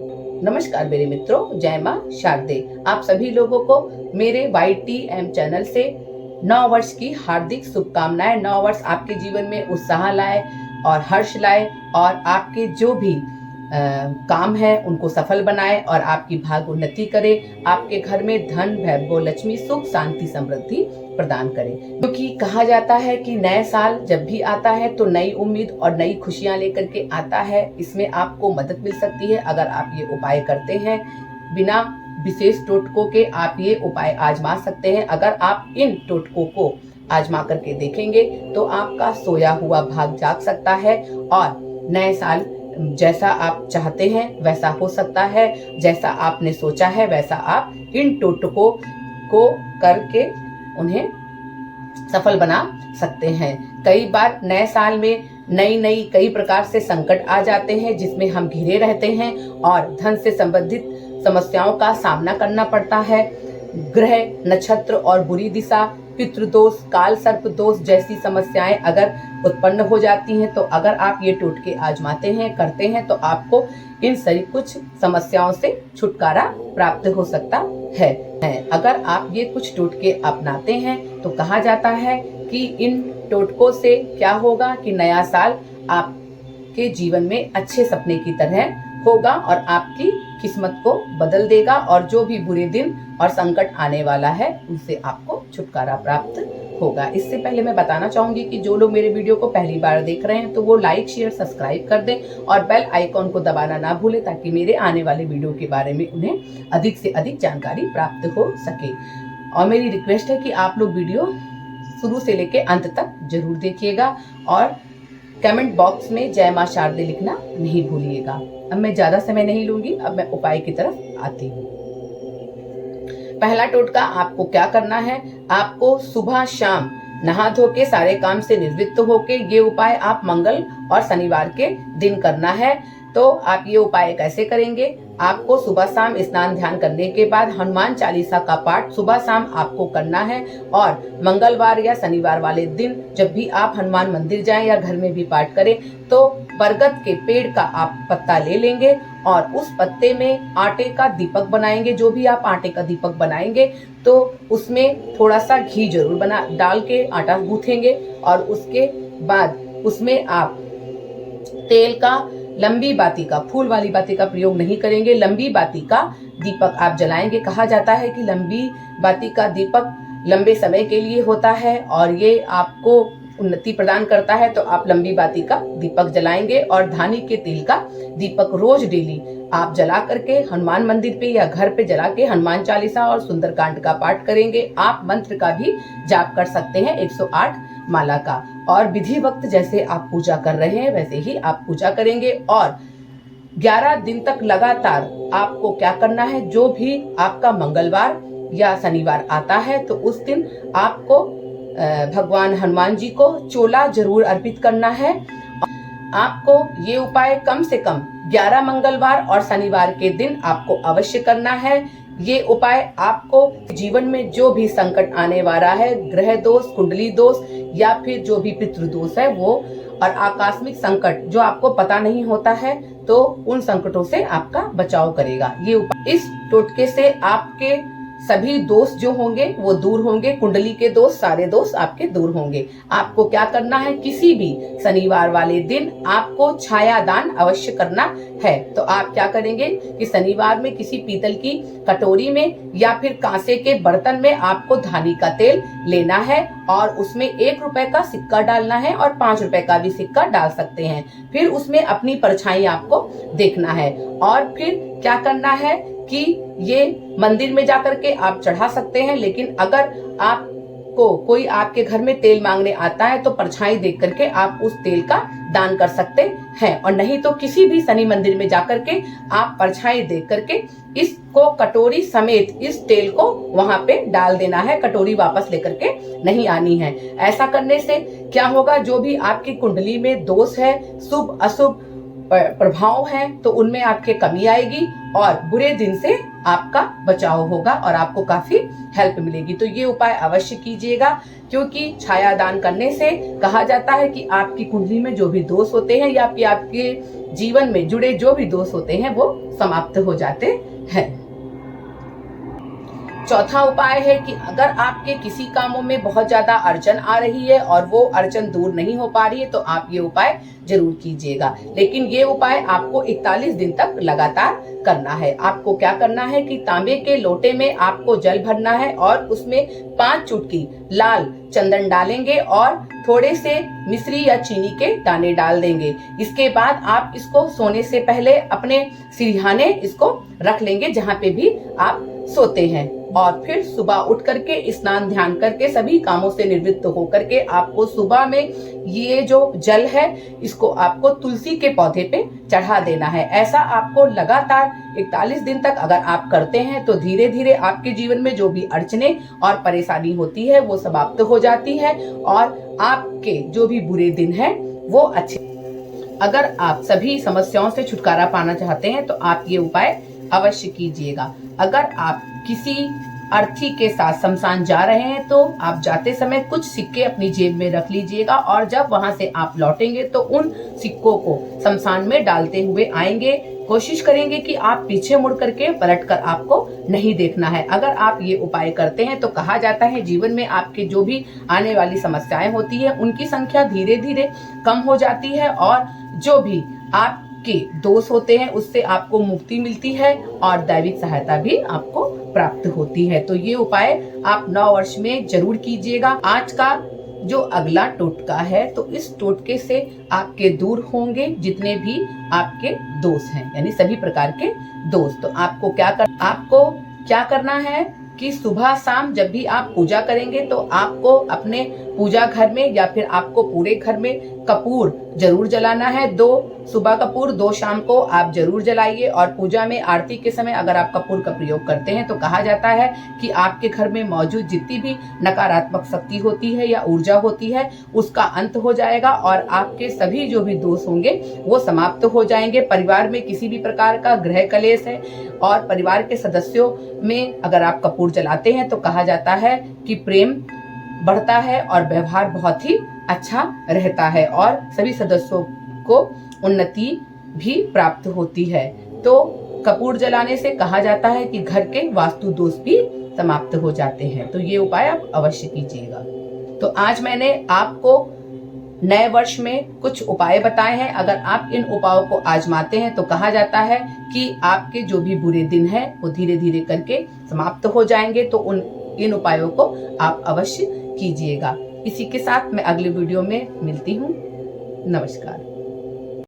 नमस्कार मेरे मित्रों, जय माँ शारदे। आप सभी लोगों को मेरे YTM चैनल से नव वर्ष की हार्दिक शुभकामनाएं। नव वर्ष आपके जीवन में उत्साह लाए और हर्ष लाए और आपके जो भी काम है उनको सफल बनाए और आपकी भाग्य उन्नति करे। आपके घर में धन, वैभव, लक्ष्मी, सुख, शांति, समृद्धि प्रदान करे। क्योंकि कहा जाता है कि नए साल जब भी आता है तो नई उम्मीद और नई खुशियां लेकर के आता है। इसमें आपको मदद मिल सकती है अगर आप ये उपाय करते हैं। बिना विशेष टोटकों के आप ये उपाय आजमा सकते हैं। अगर आप इन टोटकों को आजमा करके देखेंगे तो आपका सोया हुआ भाग जाग सकता है और नए साल जैसा आप चाहते हैं वैसा हो सकता है। जैसा आपने सोचा है वैसा आप इन टोटकों को करके उन्हें सफल बना सकते हैं। कई बार नए साल में नई कई प्रकार से संकट आ जाते हैं जिसमें हम घिरे रहते हैं और धन से संबंधित समस्याओं का सामना करना पड़ता है। ग्रह, नक्षत्र और बुरी दिशा, पितृदोष, काल सर्प दोष जैसी समस्याएं अगर उत्पन्न हो जाती हैं तो अगर आप ये टोटके आजमाते हैं, करते हैं तो आपको इन सभी कुछ समस्याओं से छुटकारा प्राप्त हो सकता है। अगर आप ये कुछ टोटके अपनाते हैं तो कहा जाता है कि इन टोटकों से क्या होगा कि नया साल आपके जीवन में अच्छे सपने की तरह होगा और आपकी किस्मत को बदल देगा और जो भी बुरे दिन और संकट आने वाला है उनसे आपको छुटकारा प्राप्त होगा। इससे पहले मैं बताना चाहूंगी कि जो लोग मेरे वीडियो को पहली बार देख रहे हैं तो वो लाइक, शेयर, सब्सक्राइब कर दें और बेल आइकॉन को दबाना ना भूलें ताकि मेरे आने वाले वीडियो के बारे में उन्हें अधिक से अधिक जानकारी प्राप्त हो सके। और मेरी रिक्वेस्ट है कि आप लोग वीडियो शुरू से लेकर अंत तक जरूर देखिएगा और कमेंट बॉक्स में जय मां शारदे लिखना नहीं भूलिएगा। अब मैं ज्यादा समय नहीं लूंगी, अब मैं उपाय की तरफ आती हूँ। पहला टोटका आपको क्या करना है, आपको सुबह शाम नहा धो के सारे काम से निवृत्त होके ये उपाय आप मंगल और शनिवार के दिन करना है। तो आप ये उपाय कैसे करेंगे, आपको सुबह शाम स्नान ध्यान करने के बाद हनुमान चालीसा का पाठ सुबह शाम आपको करना है और मंगलवार या शनिवार वाले दिन जब भी आप हनुमान मंदिर जाएं या घर में भी पाठ करें तो बरगद के पेड़ का आप पत्ता ले लेंगे और उस पत्ते में आटे का दीपक बनाएंगे। जो भी आप आटे का दीपक बनाएंगे तो उसमें थोड़ा सा घी जरूर डाल के आटा गूंथेंगे और उसके बाद उसमें आप तेल का, लंबी बाती का, फूल वाली बाती का प्रयोग नहीं करेंगे, लंबी बाती का दीपक आप जलाएंगे। कहा जाता है कि लंबी बाती का दीपक लंबे समय के लिए होता है और ये आपको उन्नति प्रदान करता है। तो आप लंबी बाती का दीपक जलाएंगे और धानी के तेल का दीपक रोज डेली आप जला करके हनुमान मंदिर पे या घर पे जला के हनुमान चालीसा और सुंदरकांड का पाठ करेंगे। आप मंत्र का भी जाप कर सकते हैं 108 माला का और विधि वक्त जैसे आप पूजा कर रहे हैं वैसे ही आप पूजा करेंगे। और 11 दिन तक लगातार आपको क्या करना है, जो भी आपका मंगलवार या शनिवार आता है तो उस दिन आपको भगवान हनुमान जी को चोला जरूर अर्पित करना है। आपको ये उपाय कम से कम 11 मंगलवार और शनिवार के दिन आपको अवश्य करना है। ये उपाय आपको जीवन में जो भी संकट आने वाला है, ग्रह दोष, कुंडली दोष या फिर जो भी पितृदोष है वो और आकस्मिक संकट जो आपको पता नहीं होता है तो उन संकटों से आपका बचाव करेगा। ये उपाय, इस टोटके से आपके सभी दोष जो होंगे वो दूर होंगे। कुंडली के दोष, सारे दोष आपके दूर होंगे। आपको क्या करना है, किसी भी शनिवार वाले दिन आपको छाया दान अवश्य करना है। तो आप क्या करेंगे कि शनिवार में किसी पीतल की कटोरी में या फिर कांसे के बर्तन में आपको धानी का तेल लेना है और उसमें 1 रुपए का सिक्का डालना है और 5 रुपए का भी सिक्का डाल सकते हैं। फिर उसमें अपनी परछाई आपको देखना है और फिर क्या करना है कि ये मंदिर में जाकर के आप चढ़ा सकते हैं। लेकिन अगर आपको कोई आपके घर में तेल मांगने आता है तो परछाई देख करके आप उस तेल का दान कर सकते हैं और नहीं तो किसी भी शनि मंदिर में जाकर के आप परछाई देख करके इसको कटोरी समेत इस तेल को वहां पे डाल देना है। कटोरी वापस लेकर के नहीं आनी है। ऐसा करने से क्या होगा, जो भी आपकी कुंडली में दोष है, शुभ अशुभ प्रभाव है तो उनमें आपके कमी आएगी और बुरे दिन से आपका बचाव होगा और आपको काफी हेल्प मिलेगी। तो ये उपाय अवश्य कीजिएगा क्योंकि छाया दान करने से कहा जाता है कि आपकी कुंडली में जो भी दोष होते हैं या फिर आपके जीवन में जुड़े जो भी दोष होते हैं वो समाप्त हो जाते हैं। चौथा उपाय है कि अगर आपके किसी कामों में बहुत ज्यादा अड़चन आ रही है और वो अड़चन दूर नहीं हो पा रही है तो आप ये उपाय जरूर कीजिएगा। लेकिन ये उपाय आपको 41 दिन तक लगातार करना है। आपको क्या करना है कि तांबे के लोटे में आपको जल भरना है और उसमें 5 चुटकी लाल चंदन डालेंगे और थोड़े से मिश्री या चीनी के दाने डाल देंगे। इसके बाद आप इसको सोने से पहले अपने सिरहाने इसको रख लेंगे जहाँ पे भी आप सोते हैं, और फिर सुबह उठ करके स्नान ध्यान करके सभी कामों से निवृत्त होकर के आपको सुबह में ये जो जल है इसको आपको तुलसी के पौधे पे चढ़ा देना है। ऐसा आपको लगातार 41 दिन तक अगर आप करते हैं तो धीरे धीरे आपके जीवन में जो भी अड़चने और परेशानी होती है वो समाप्त हो जाती है और आपके जो भी बुरे दिन है वो अच्छे। अगर आप सभी समस्याओं से छुटकारा पाना चाहते हैं तो आप ये उपाय अवश्य कीजिएगा। अगर आप किसी अर्थी के साथ शमशान जा रहे हैं तो आप जाते समय कुछ सिक्के अपनी जेब में रख लीजिएगा और जब वहां से आप लौटेंगे तो उन सिक्कों को शमशान में डालते हुए आएंगे। कोशिश करेंगे कि आप पीछे मुड़ करके पलट कर आपको नहीं देखना है। अगर आप ये उपाय करते हैं तो कहा जाता है जीवन में आपके जो भी आने वाली समस्याएं होती है उनकी संख्या धीरे धीरे कम हो जाती है और जो भी आप के दोष होते हैं उससे आपको मुक्ति मिलती है और दैविक सहायता भी आपको प्राप्त होती है। तो ये उपाय आप 9 वर्ष में जरूर कीजिएगा। आज का जो अगला टोटका है तो इस टोटके से आपके दूर होंगे जितने भी आपके दोष हैं, यानी सभी प्रकार के दोष। तो आपको क्या करना है कि सुबह शाम जब भी आप पूजा करेंगे तो आपको अपने पूजा घर में या फिर आपको पूरे घर में कपूर जरूर जलाना है। 2 सुबह कपूर 2 शाम को आप जरूर जलाइए। और पूजा में आरती के समय अगर आप कपूर का प्रयोग करते हैं तो कहा जाता है कि आपके घर में मौजूद जितनी भी नकारात्मक शक्ति होती है या ऊर्जा होती है उसका अंत हो जाएगा और आपके सभी जो भी दोष होंगे वो समाप्त हो जाएंगे। परिवार में किसी भी प्रकार का गृह कलेश है और परिवार के सदस्यों में अगर आप कपूर जलाते हैं तो कहा जाता है कि प्रेम बढ़ता है और व्यवहार बहुत ही अच्छा रहता है और सभी सदस्यों को उन्नति भी प्राप्त होती है। तो कपूर जलाने से कहा जाता है कि घर के वास्तु दोष भी समाप्त हो जाते हैं। तो ये उपाय आप अवश्य कीजिएगा। तो आज मैंने आपको नए वर्ष में कुछ उपाय बताए हैं। अगर आप इन उपायों को आजमाते हैं तो कहा जाता है कि आपके जो भी बुरे दिन हैं वो धीरे धीरे करके समाप्त हो जाएंगे। तो इन उपायों को आप अवश्य कीजिएगा। इसी के साथ मैं अगले वीडियो में मिलती हूँ। नमस्कार।